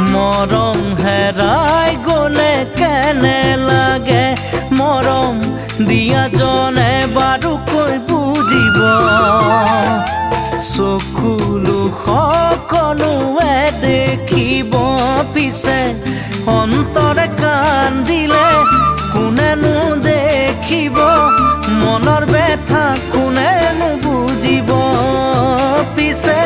মৰম হেৰাই গ'লে কেনে লাগে মৰম দিয়া জনে বাৰুকৈ বুজিব চকুলো সকলোৱে দেখিব পিছে অন্তৰে কান্দিলে কোনেনো দেখিব মনৰ ব্যথা কোনেনো বুজিব পিছে